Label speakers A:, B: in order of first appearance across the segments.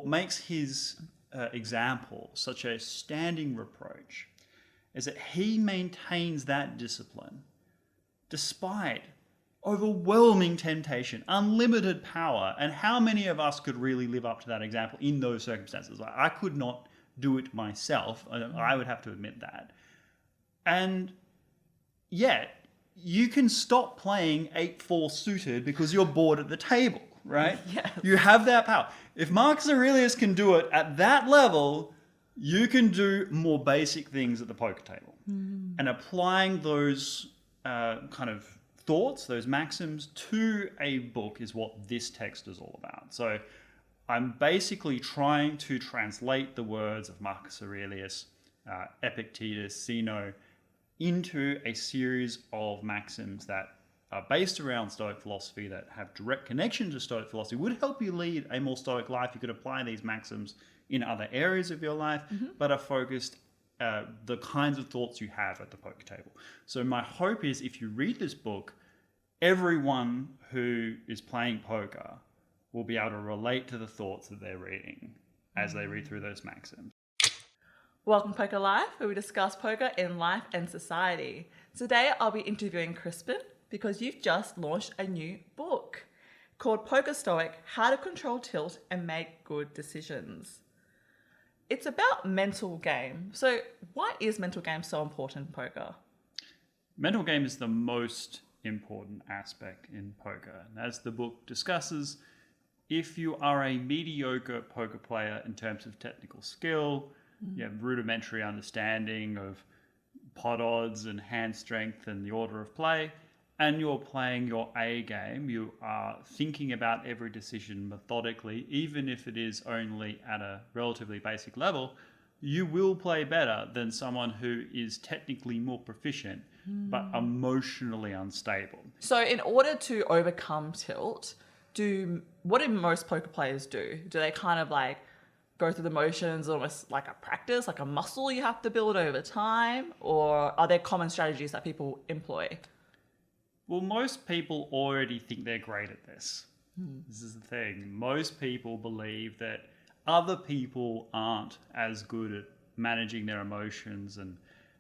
A: what makes his example such a standing reproach is that he maintains that discipline despite overwhelming temptation, unlimited power. And how many of us could really live up to that example in those circumstances? Like, I could not do it myself. I would have to admit that. And yet, you can stop playing 8-4 suited because you're bored at the table, right?
B: Yes.
A: You have that power. If Marcus Aurelius can do it at that level, you can do more basic things at the poker table. And applying those kind of thoughts, those maxims, to a book is what this text is all about. So I'm basically trying to translate the words of Marcus Aurelius, Epictetus, Xeno, into a series of maxims that are based around Stoic philosophy, that have direct connection to Stoic philosophy, would help you lead a more Stoic life. You could apply these maxims in other areas of your life, but are focused the kinds of thoughts you have at the poker table. So my hope is, if you read this book, everyone who is playing poker will be able to relate to the thoughts that they're reading as they read through those maxims.
B: Welcome to Poker Life, where we discuss poker in life and society. Today I'll be interviewing Crispin because you've just launched a new book called Poker Stoic: How to Control Tilt and Make Good Decisions. It's about mental game. So why is mental game so important in poker?
A: Mental game is the most important aspect in poker. And as the book discusses, if you are a mediocre poker player in terms of technical skill, you have rudimentary understanding of pot odds and hand strength and the order of play, and you're playing your A game, you are thinking about every decision methodically, even if it is only at a relatively basic level, you will play better than someone who is technically more proficient, but emotionally unstable.
B: So in order to overcome tilt, what do most poker players do? Do they kind of like go through the motions, almost like a practice, like a muscle you have to build over time? Or are there common strategies that people employ?
A: Well, most people already think they're great at this. This is the thing. Most people believe that other people aren't as good at managing their emotions and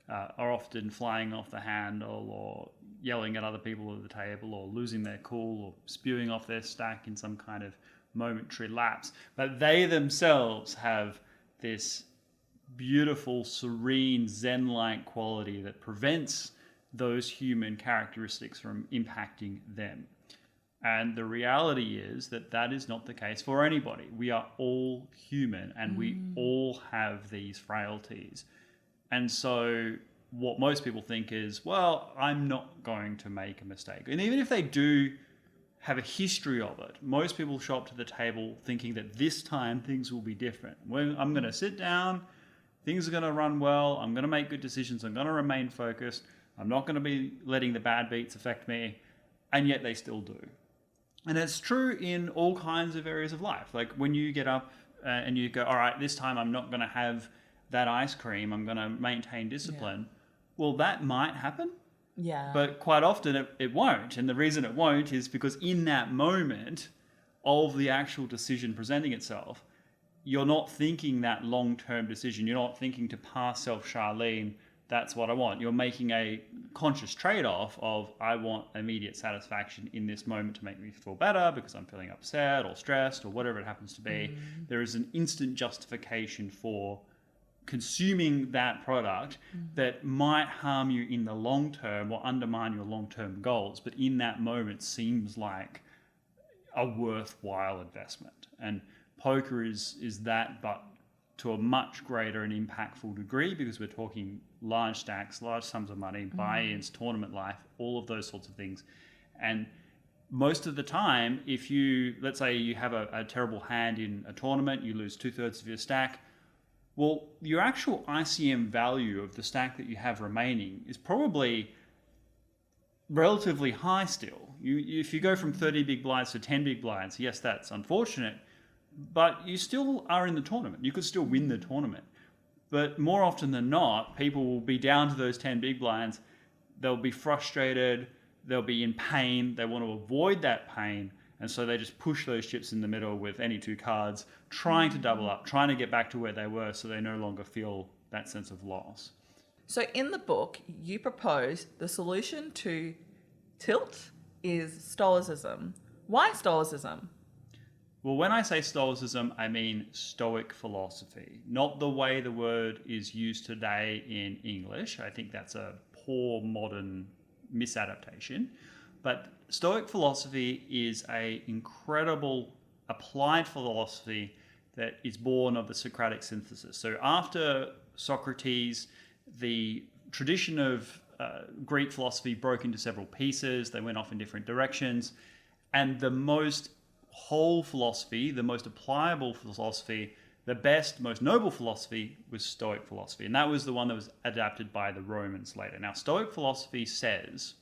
A: are often flying off the handle or yelling at other people at the table or losing their cool or spewing off their stack in some kind of momentary lapse. But they themselves have this beautiful, serene, Zen-like quality that prevents those human characteristics from impacting them. And the reality is that that is not the case for anybody. We are all human and we all have these frailties. And so what most people think is, well, I'm not going to make a mistake. And even if they do have a history of it, most people show up to the table thinking that this time things will be different. I'm going to sit down, things are going to run well, I'm going to make good decisions, I'm going to remain focused, I'm not going to be letting the bad beats affect me, and yet they still do. And it's true in all kinds of areas of life. Like when you get up and you go, all right, this time I'm not going to have that ice cream, I'm going to maintain discipline. Well, that might happen.
B: Yeah.
A: But quite often it won't. And the reason it won't is because in that moment of the actual decision presenting itself, you're not thinking that long-term decision. You're not thinking to pass self-Charlene, that's what I want. You're making a conscious trade-off of, I want immediate satisfaction in this moment to make me feel better because I'm feeling upset or stressed or whatever it happens to be. There is an instant justification for consuming that product that might harm you in the long term or undermine your long-term goals, but in that moment seems like a worthwhile investment. And poker is that, but to a much greater and impactful degree, because we're talking large stacks, large sums of money, buy-ins, tournament life, all of those sorts of things. And most of the time, if you, let's say you have a terrible hand in a tournament, you lose 2/3 of your stack, well, your actual ICM value of the stack that you have remaining is probably relatively high still. If you go from 30 big blinds to 10 big blinds, yes, that's unfortunate, but you still are in the tournament. You could still win the tournament. But more often than not, people will be down to those 10 big blinds. They'll be frustrated. They'll be in pain. They want to avoid that pain. And so they just push those chips in the middle with any two cards, trying to double up, trying to get back to where they were so they no longer feel that sense of loss.
B: So in the book, you propose the solution to tilt is Stoicism. Why Stoicism?
A: Well, when I say Stoicism, I mean Stoic philosophy, not the way the word is used today in English. I think that's a poor modern misadaptation. But Stoic philosophy is an incredible applied philosophy that is born of the Socratic synthesis. So after Socrates, the tradition of Greek philosophy broke into several pieces. They went off in different directions. And the most whole philosophy, the most applicable philosophy, the best, most noble philosophy was Stoic philosophy. And that was the one that was adapted by the Romans later. Now, Stoic philosophy says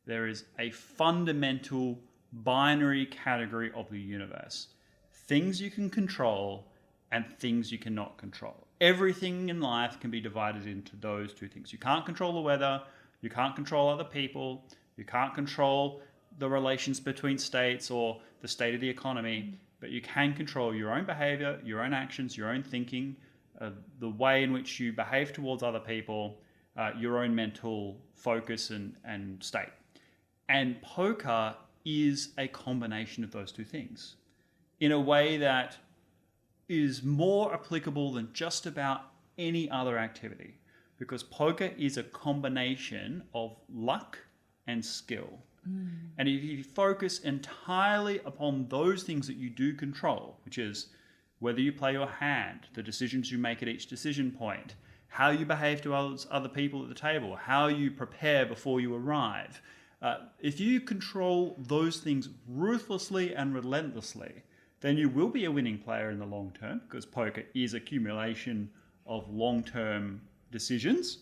A: there is a fundamental binary category of the universe. Things you can control and things you cannot control. Everything in life can be divided into those two things. You can't control the weather, you can't control other people, you can't control the relations between states or the state of the economy, but you can control your own behavior, your own actions, your own thinking, the way in which you behave towards other people, your own mental focus and state. And poker is a combination of those two things in a way that is more applicable than just about any other activity, because poker is a combination of luck and skill. And if you focus entirely upon those things that you do control, which is whether you play your hand, the decisions you make at each decision point, how you behave to other people at the table, how you prepare before you arrive, if you control those things ruthlessly and relentlessly, then you will be a winning player in the long term, because poker is accumulation of long-term decisions.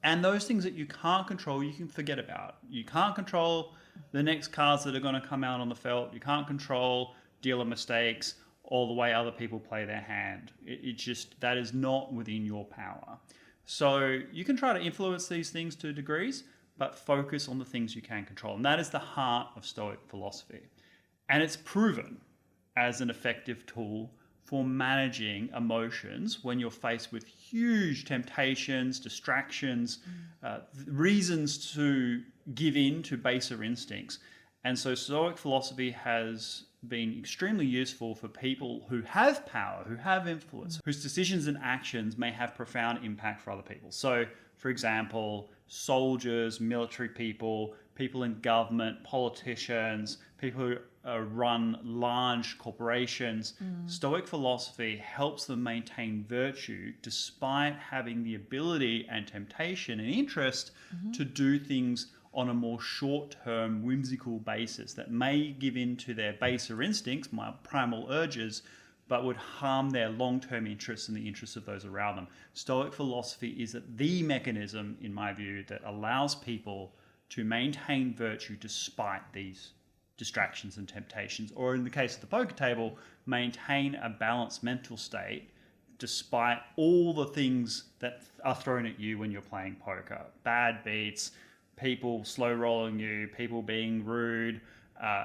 A: And those things that you can't control, you can forget about. You can't control the next cards that are going to come out on the felt. You can't control dealer mistakes or the way other people play their hand. It's just, that is not within your power. So you can try to influence these things to degrees, but focus on the things you can control. And that is the heart of Stoic philosophy. And it's proven as an effective tool for managing emotions when you're faced with huge temptations, distractions, reasons to give in to baser instincts. And so Stoic philosophy has been extremely useful for people who have power, who have influence, whose decisions and actions may have profound impact for other people. So, for example, soldiers, military people, people in government, politicians, people who run large corporations. Stoic philosophy helps them maintain virtue despite having the ability and temptation and interest to do things on a more short-term whimsical basis that may give in to their baser instincts, my primal urges, but would harm their long-term interests and the interests of those around them. Stoic philosophy is the mechanism, in my view, that allows people to maintain virtue despite these distractions and temptations, or in the case of the poker table, maintain a balanced mental state despite all the things that are thrown at you when you're playing poker. Bad beats, people slow rolling you, people being rude,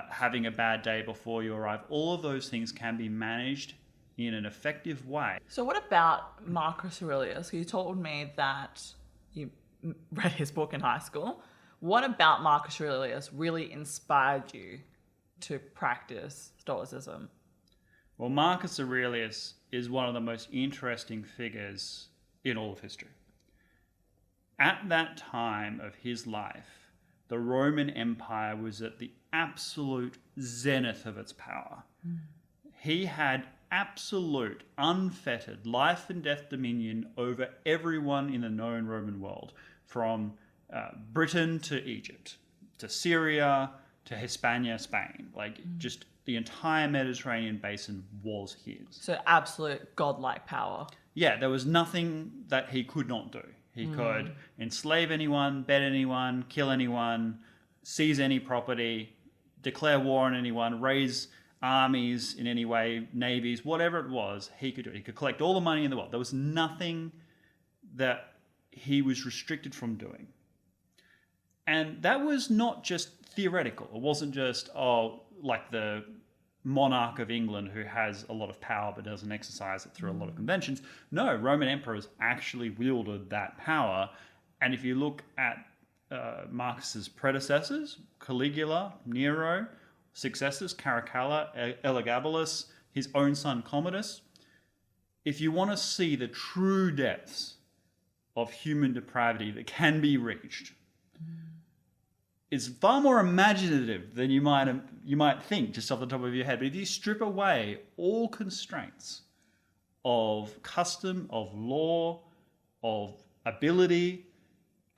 A: having a bad day before you arrive. All of those things can be managed in an effective way.
B: So what about Marcus Aurelius? You told me that you read his book in high school. What about Marcus Aurelius really inspired you to practice Stoicism?
A: Well, Marcus Aurelius is one of the most interesting figures in all of history. At that time of his life, the Roman Empire was at the absolute zenith of its power. He had absolute, unfettered life and death dominion over everyone in the known Roman world, from Britain to Egypt, to Syria, to Hispania, Spain. Like, just the entire Mediterranean basin was his.
B: So absolute godlike power.
A: Yeah, there was nothing that he could not do. He could enslave anyone, bet anyone, kill anyone, seize any property, declare war on anyone, raise armies in any way, navies, whatever it was, he could do it. He could collect all the money in the world. There was nothing that he was restricted from doing. And that was not just theoretical. It wasn't just, like the monarch of England who has a lot of power but doesn't exercise it through a lot of conventions. No, Roman emperors actually wielded that power. And if you look at Marcus's predecessors, Caligula, Nero, successors, Caracalla, Elagabalus, his own son Commodus, if you want to see the true depths of human depravity that can be reached, it's far more imaginative than you might think just off the top of your head. But if you strip away all constraints of custom, of law, of ability,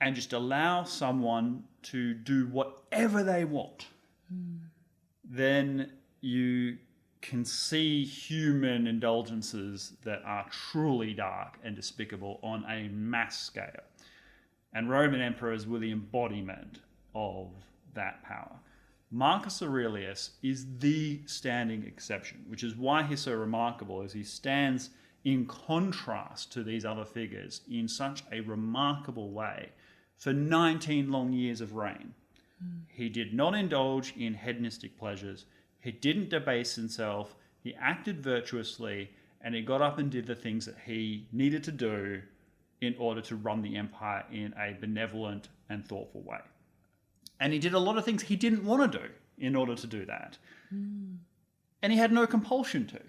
A: and just allow someone to do whatever they want, then you can see human indulgences that are truly dark and despicable on a mass scale. And Roman emperors were the embodiment of that power. Marcus Aurelius is the standing exception, which is why he's so remarkable, as he stands in contrast to these other figures in such a remarkable way for 19 long years of reign. He did not indulge in hedonistic pleasures. He didn't debase himself. He acted virtuously, and he got up and did the things that he needed to do in order to run the empire in a benevolent and thoughtful way. And he did a lot of things he didn't want to do in order to do that. And he had no compulsion to.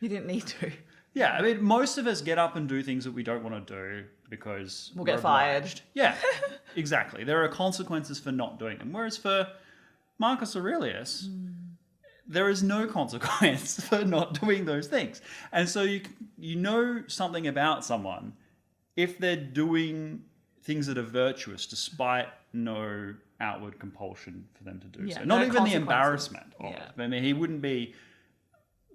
B: He didn't need to.
A: Yeah, I mean, most of us get up and do things that we don't want to do because
B: we'll get fired.
A: Yeah, exactly. There are consequences for not doing them. Whereas for Marcus Aurelius, there is no consequence for not doing those things. And so you know something about someone if they're doing things that are virtuous despite no outward compulsion for them to do so. Not even the embarrassment of it. I mean, he wouldn't be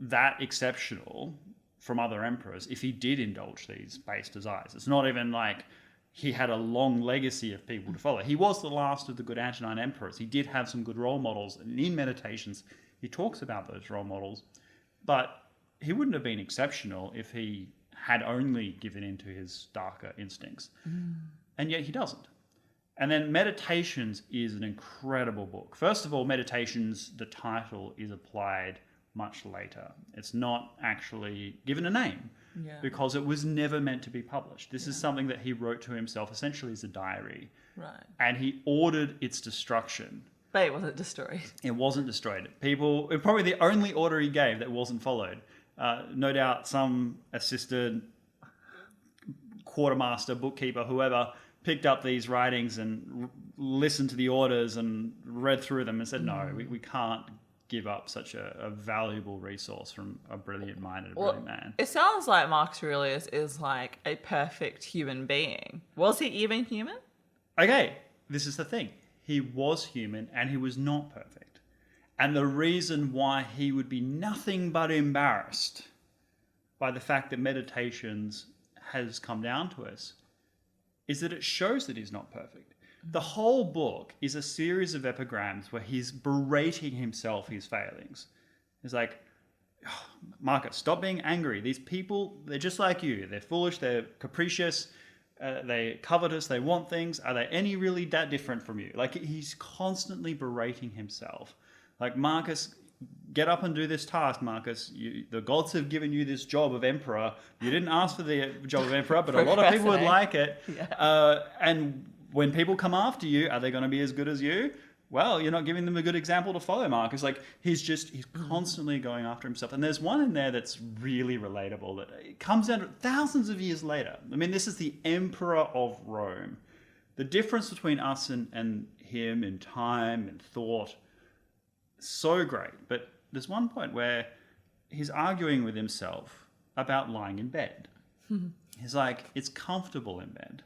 A: that exceptional from other emperors if he did indulge these base desires. It's not even like he had a long legacy of people to follow. He was the last of the good Antonine emperors. He did have some good role models, and in Meditations he talks about those role models, but he wouldn't have been exceptional if he had only given in to his darker instincts. And yet he doesn't. And then Meditations is an incredible book. First of all, Meditations, the title is applied much later. It's not actually given a name because it was never meant to be published. This is something that he wrote to himself essentially as a diary.
B: Right.
A: And he ordered its destruction.
B: But it wasn't destroyed.
A: It wasn't destroyed. Probably the only order he gave that wasn't followed. No doubt some assistant, quartermaster, bookkeeper, whoever picked up these writings and listened to the orders and read through them and said, no, we can't give up such a valuable resource from a brilliant mind and a brilliant man.
B: It sounds like Marcus Aurelius is like a perfect human being. Was he even human?
A: Okay, this is the thing. He was human and he was not perfect. And the reason why he would be nothing but embarrassed by the fact that Meditations has come down to us is that it shows that he's not perfect. The whole book is a series of epigrams where he's berating himself, his failings. He's like, oh, Marcus, stop being angry. These people, they're just like you. They're foolish, they're capricious, they're covetous, they want things. Are they any really that different from you? Like, he's constantly berating himself. Like, Marcus, get up and do this task, Marcus. The gods have given you this job of emperor. You didn't ask for the job of emperor, but a lot of people would like it. And when people come after you, are they going to be as good as you? Well, you're not giving them a good example to follow, Marcus. Like, he's constantly going after himself. And there's one in there that's really relatable that it comes out thousands of years later. I mean, this is the Emperor of Rome. The difference between us and him in time and thought, so great. But there's one point where he's arguing with himself about lying in bed. He's like, it's comfortable in bed.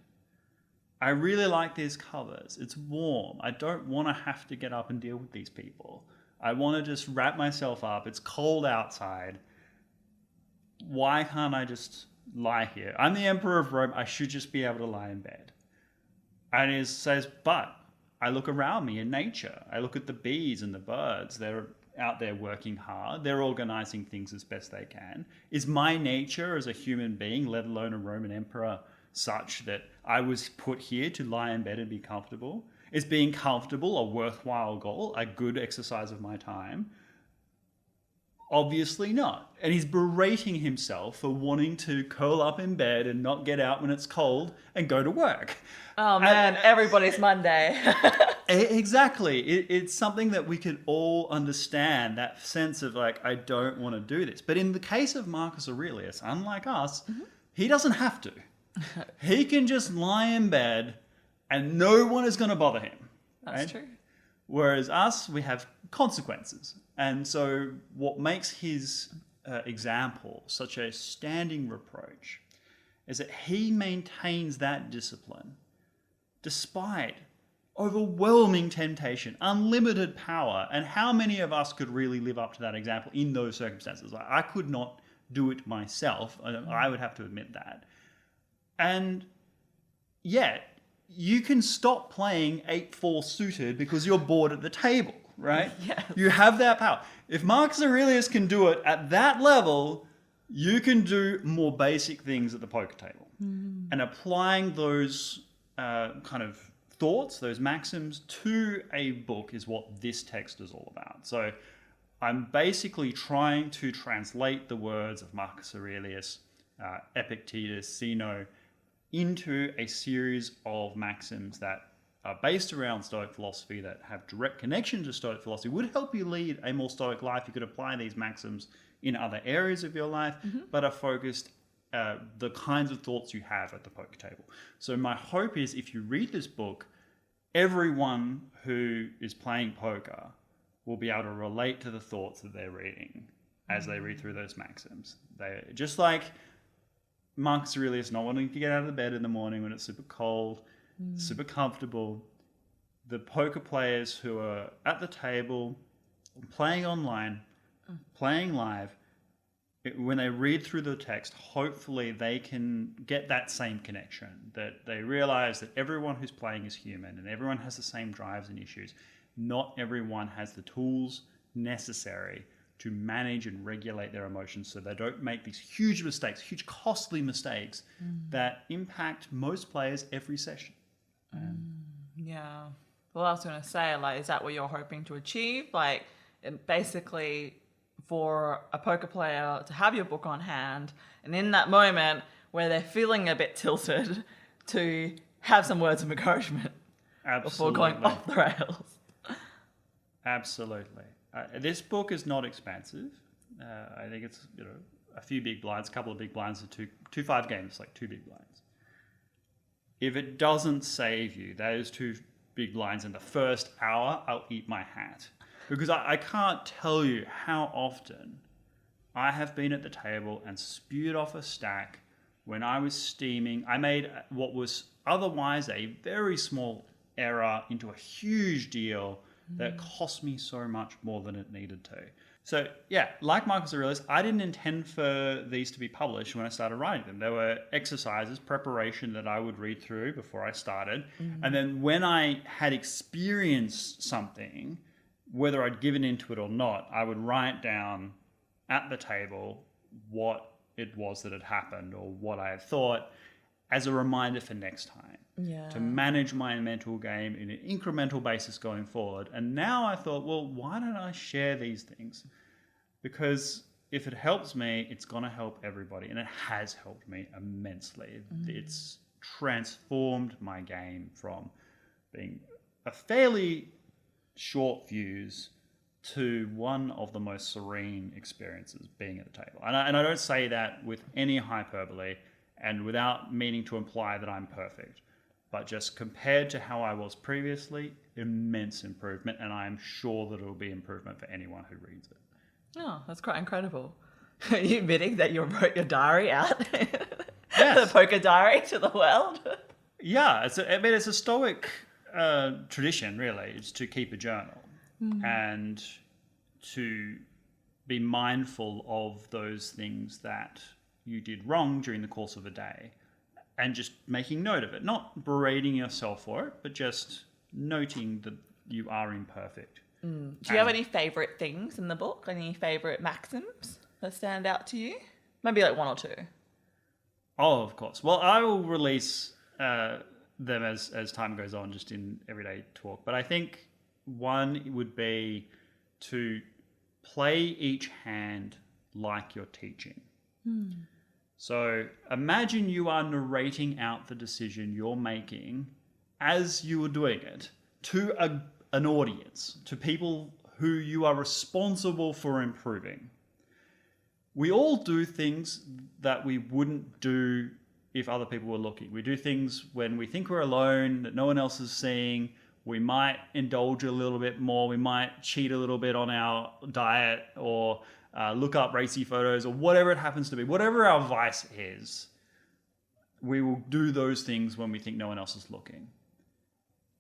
A: I really like these covers. It's warm. I don't want to have to get up and deal with these people. I want to just wrap myself up. It's cold outside. Why can't I just lie here? I'm the Emperor of Rome. I should just be able to lie in bed. And he says, but I look around me in nature. I look at the bees and the birds. They're out there working hard. They're organizing things as best they can. Is my nature as a human being, let alone a Roman emperor, such that I was put here to lie in bed and be comfortable? Is being comfortable a worthwhile goal, a good exercise of my time? Obviously not. And he's berating himself for wanting to curl up in bed and not get out when it's cold and go to work.
B: Oh man, everybody's Monday.
A: Exactly. It's something that we can all understand, that sense of like, I don't want to do this. But in the case of Marcus Aurelius, unlike us, he doesn't have to. He can just lie in bed and no one is going to bother him.
B: That's true.
A: Whereas us, we have consequences. And so what makes his example such a standing reproach is that he maintains that discipline despite overwhelming temptation, unlimited power. And how many of us could really live up to that example in those circumstances? Like, I could not do it myself. I would have to admit that. And yet, you can stop playing 8-4 suited because you're bored at the table, right?
B: Yes.
A: You have that power. If Marcus Aurelius can do it at that level, you can do more basic things at the poker table. And applying those kind of thoughts, those maxims, to a book is what this text is all about. So I'm basically trying to translate the words of Marcus Aurelius, Epictetus, Xeno, into a series of maxims that are based around Stoic philosophy, that have direct connection to Stoic philosophy, would help you lead a more Stoic life. You could apply these maxims in other areas of your life, but are focused the kinds of thoughts you have at the poker table. So my hope is, if you read this book, everyone who is playing poker will be able to relate to the thoughts that they're reading as they read through those maxims. They just like Marcus Aurelius not wanting to get out of the bed in the morning when it's super cold, super comfortable. The poker players who are at the table, playing online, playing live, when they read through the text, hopefully they can get that same connection, that they realize that everyone who's playing is human and everyone has the same drives and issues. Not everyone has the tools necessary to manage and regulate their emotions so they don't make these huge mistakes, huge costly mistakes that impact most players every session.
B: Yeah. Well, I was going to say, like, is that what you're hoping to achieve? Like, basically, for a poker player to have your book on hand, and in that moment where they're feeling a bit tilted, to have some words of encouragement before going off the rails.
A: Absolutely. This book is not expansive. I think it's a few big blinds, a couple of big blinds, two 5 games, like 2 big blinds. If it doesn't save you, those 2 big blinds in the first hour, I'll eat my hat. Because I can't tell you how often I have been at the table and spewed off a stack when I was steaming. I made what was otherwise a very small error into a huge deal that cost me so much more than it needed to. So yeah, like Marcus Aurelius, I didn't intend for these to be published when I started writing them. There were exercises, preparation that I would read through before I started. And then when I had experienced something, whether I'd given into it or not, I would write down at the table what it was that had happened or what I had thought as a reminder for next time. To manage my mental game in an incremental basis going forward. And now I thought, well, why don't I share these things? Because if it helps me, it's going to help everybody. And it has helped me immensely. It's transformed my game from being a fairly short fuse to one of the most serene experiences being at the table. And I don't say that with any hyperbole and without meaning to imply that I'm perfect. But just compared to how I was previously, immense improvement, and I'm sure that it will be improvement for anyone who reads it.
B: Oh, that's quite incredible. Are you admitting that you wrote your diary out?
A: Yes.
B: The poker diary to the world?
A: Yeah, it's a Stoic tradition, really. It's to keep a journal and to be mindful of those things that you did wrong during the course of a day. And just making note of it, not berating yourself for it, but just noting that you are imperfect.
B: Do you have any favourite things in the book? Any favourite maxims that stand out to you? Maybe like 1 or 2.
A: Oh, of course. Well, I will release them as time goes on, just in everyday talk. But I think one would be to play each hand like you're teaching. So imagine you are narrating out the decision you're making as you are doing it to an audience, to people who you are responsible for improving. We all do things that we wouldn't do if other people were looking. We do things when we think we're alone, that no one else is seeing. We might indulge a little bit more. We might cheat a little bit on our diet or look up racy photos or whatever it happens to be. Whatever our vice is, we will do those things when we think no one else is looking.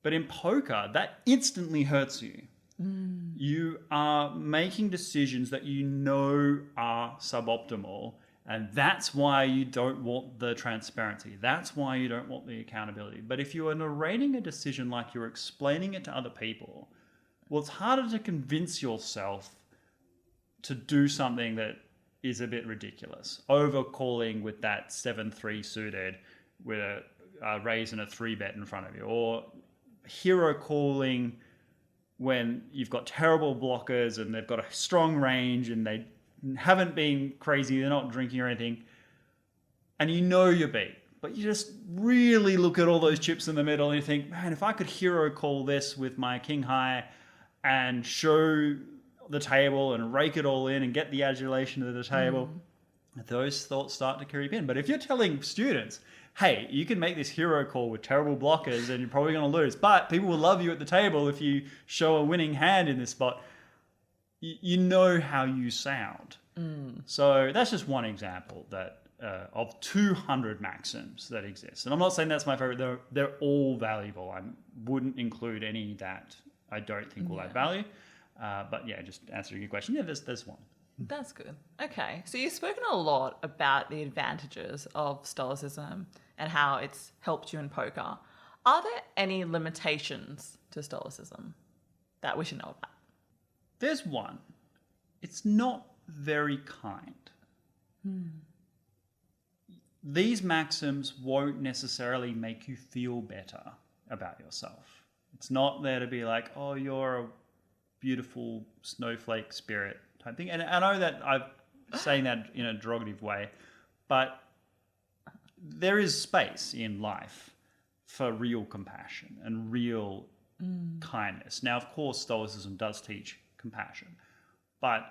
A: But in poker, that instantly hurts you. You are making decisions that you know are suboptimal, and that's why you don't want the transparency. That's why you don't want the accountability. But if you are narrating a decision like you're explaining it to other people, well, it's harder to convince yourself to do something that is a bit ridiculous. Overcalling with that 7-3 suited with a raise and a 3-bet in front of you, or hero calling when you've got terrible blockers and they've got a strong range and they haven't been crazy, they're not drinking or anything, and you know you're beat, but you just really look at all those chips in the middle and you think, man, if I could hero call this with my king high and show the table and rake it all in and get the adulation of the table, those thoughts start to creep in. But if you're telling students, hey, you can make this hero call with terrible blockers and you're probably going to lose, but people will love you at the table if you show a winning hand in this spot, you know how you sound. So that's just one example that of 200 maxims that exist. And I'm not saying that's my favorite. They're all valuable. I wouldn't include any that I don't think will add value. But yeah, just answering your question, yeah, there's one.
B: That's good. Okay, so you've spoken a lot about the advantages of Stoicism and how it's helped you in poker. Are there any limitations to Stoicism that we should know about?
A: There's one. It's not very kind. These maxims won't necessarily make you feel better about yourself. It's not there to be like, oh, you're a beautiful snowflake spirit type thing. And I know that I'm saying that in a derogative way, but there is space in life for real compassion and real kindness. Now, of course, Stoicism does teach compassion, but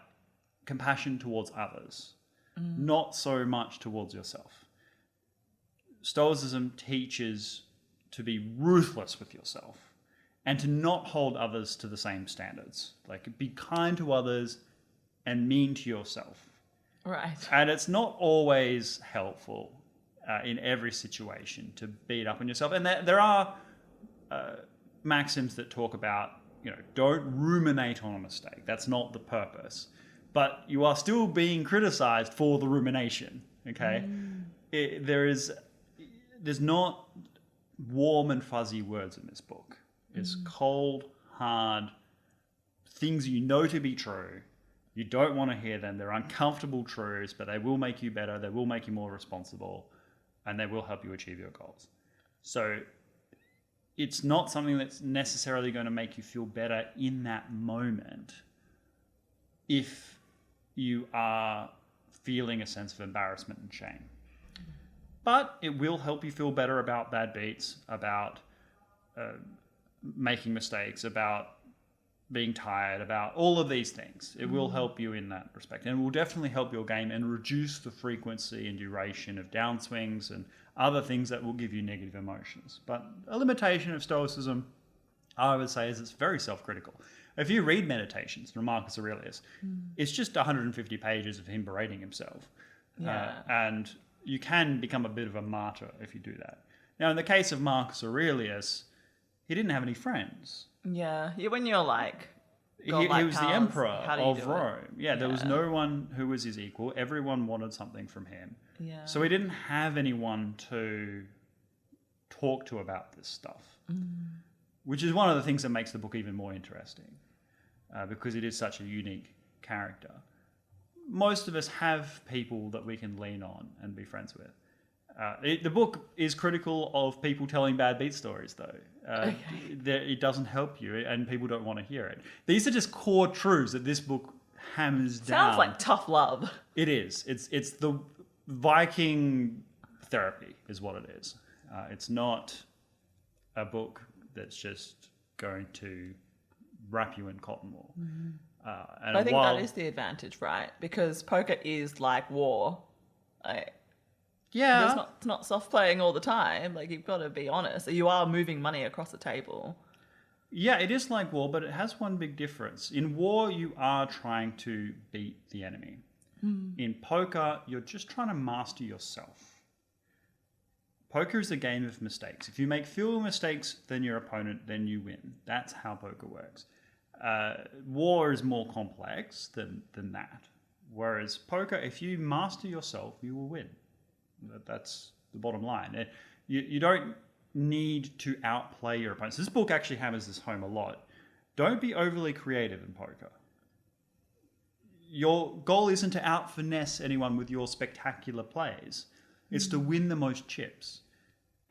A: compassion towards others, not so much towards yourself. Stoicism teaches to be ruthless with yourself and to not hold others to the same standards. Like, be kind to others and mean to yourself.
B: Right.
A: And it's not always helpful in every situation to beat up on yourself. And there are maxims that talk about, don't ruminate on a mistake. That's not the purpose. But you are still being criticized for the rumination, okay? There's not warm and fuzzy words in this book. It's cold, hard, things you know to be true. You don't want to hear them. They're uncomfortable truths, but they will make you better. They will make you more responsible, and they will help you achieve your goals. So it's not something that's necessarily going to make you feel better in that moment if you are feeling a sense of embarrassment and shame. But it will help you feel better about bad beats, about making mistakes, about being tired, about all of these things. It will help you in that respect. And it will definitely help your game and reduce the frequency and duration of downswings and other things that will give you negative emotions. But a limitation of Stoicism, I would say, is it's very self-critical. If you read Meditations from Marcus Aurelius, it's just 150 pages of him berating himself. And you can become a bit of a martyr if you do that. Now, in the case of Marcus Aurelius, he didn't have any friends.
B: Yeah, when you're like...
A: He was the emperor of Rome. Yeah, there was no one who was his equal. Everyone wanted something from him.
B: Yeah.
A: So he didn't have anyone to talk to about this stuff, which is one of the things that makes the book even more interesting, because it is such a unique character. Most of us have people that we can lean on and be friends with. The book is critical of people telling bad beat stories, though. It doesn't help you, and people don't want to hear it. These are just core truths that this book hammers down.
B: Sounds like tough love.
A: It is. It's the Viking therapy is what it is. It's not a book that's just going to wrap you in cotton wool. And
B: I think that is the advantage, right? Because poker is like war.
A: Yeah.
B: It's not soft playing all the time. Like, you've got to be honest. You are moving money across the table.
A: Yeah, it is like war, but it has one big difference. In war, you are trying to beat the enemy. In poker, you're just trying to master yourself. Poker is a game of mistakes. If you make fewer mistakes than your opponent, then you win. That's how poker works. War is more complex than that. Whereas poker, if you master yourself, you will win. That's the bottom line. You don't need to outplay your opponents. This book actually hammers this home a lot. Don't be overly creative in poker. Your goal isn't to out-finesse anyone with your spectacular plays. It's to win the most chips.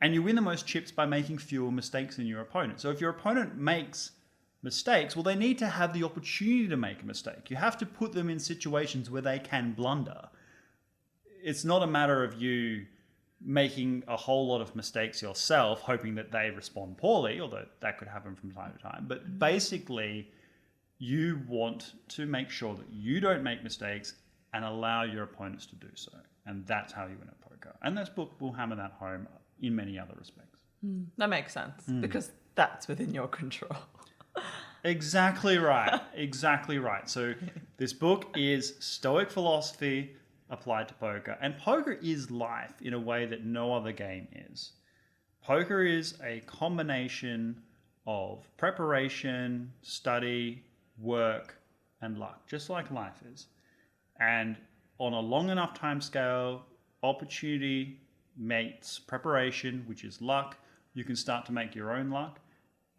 A: And you win the most chips by making fewer mistakes than your opponent. So if your opponent makes mistakes, well, they need to have the opportunity to make a mistake. You have to put them in situations where they can blunder. It's not a matter of you making a whole lot of mistakes yourself, hoping that they respond poorly, although that could happen from time to time. But basically, you want to make sure that you don't make mistakes and allow your opponents to do so. And that's how you win at poker. And this book will hammer that home in many other respects.
B: That makes sense, because that's within your control.
A: Exactly right. Exactly right. So this book is Stoic philosophy applied to poker. And poker is life in a way that no other game is. Poker is a combination of preparation, study, work, and luck, just like life is. And on a long enough time scale, opportunity mates preparation, which is luck. You can start to make your own luck.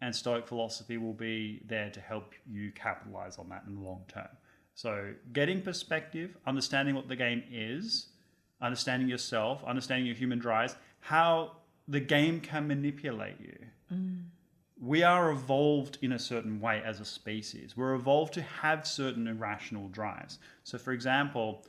A: And Stoic philosophy will be there to help you capitalize on that in the long term. So getting perspective, understanding what the game is, understanding yourself, understanding your human drives, how the game can manipulate you. We are evolved in a certain way as a species. We're evolved to have certain irrational drives. So for example,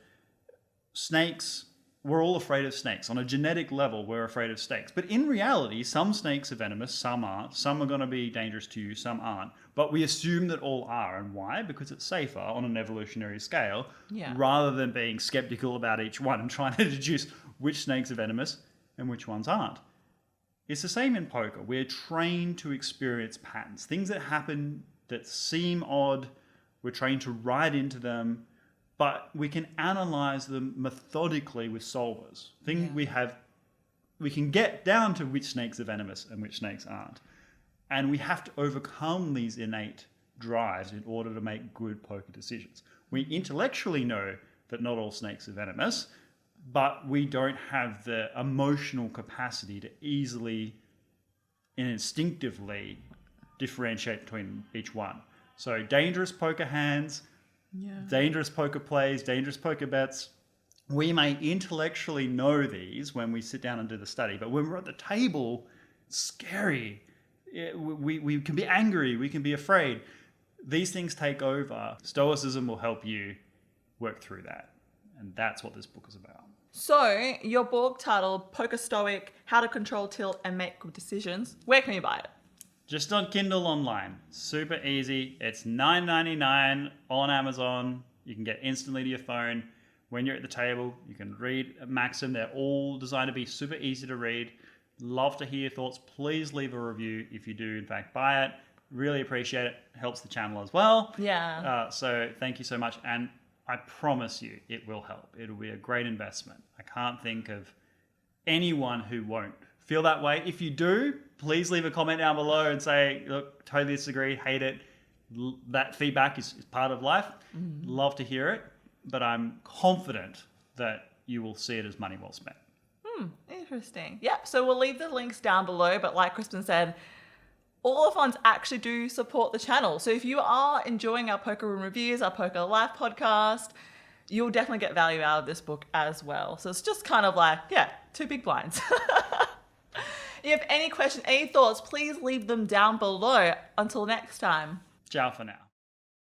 A: snakes, we're all afraid of snakes. On a genetic level, we're afraid of snakes. But in reality, some snakes are venomous, some aren't. Some are going to be dangerous to you, some aren't. But we assume that all are. And why? Because it's safer on an evolutionary scale, rather than being skeptical about each one and trying to deduce which snakes are venomous and which ones aren't. It's the same in poker. We're trained to experience patterns. Things that happen that seem odd, we're trained to write into them, but we can analyze them methodically with solvers. We can get down to which snakes are venomous and which snakes aren't. And we have to overcome these innate drives in order to make good poker decisions. We intellectually know that not all snakes are venomous, but we don't have the emotional capacity to easily and instinctively differentiate between each one. So dangerous poker hands, dangerous poker plays, dangerous poker bets. We may intellectually know these when we sit down and do the study, but when we're at the table, it's scary. We can be angry, we can be afraid. These things take over. Stoicism will help you work through that. And that's what this book is about.
B: So, your book titled Poker Stoic, How to Control Tilt and Make Good Decisions, where can you buy it?
A: Just on Kindle online. Super easy. It's $9.99 on Amazon. You can get instantly to your phone. When you're at the table, you can read a maxim. They're all designed to be super easy to read. Love to hear your thoughts. Please leave a review if you do, in fact, buy it. Really appreciate it. Helps the channel as well. So thank you so much. And I promise you it will help. It'll be a great investment. I can't think of anyone who won't feel that way. If you do, please leave a comment down below and say, look, totally disagree, hate it. That feedback is part of life. Love to hear it. But I'm confident that you will see it as money well spent.
B: Interesting. Yeah, so we'll leave the links down below. But like Crispin said, all the funds actually do support the channel. So if you are enjoying our Poker Room reviews, our Poker Life podcast, you'll definitely get value out of this book as well. So it's just kind of like, two big blinds. If you have any questions, any thoughts, please leave them down below. Until next time.
A: Ciao for now.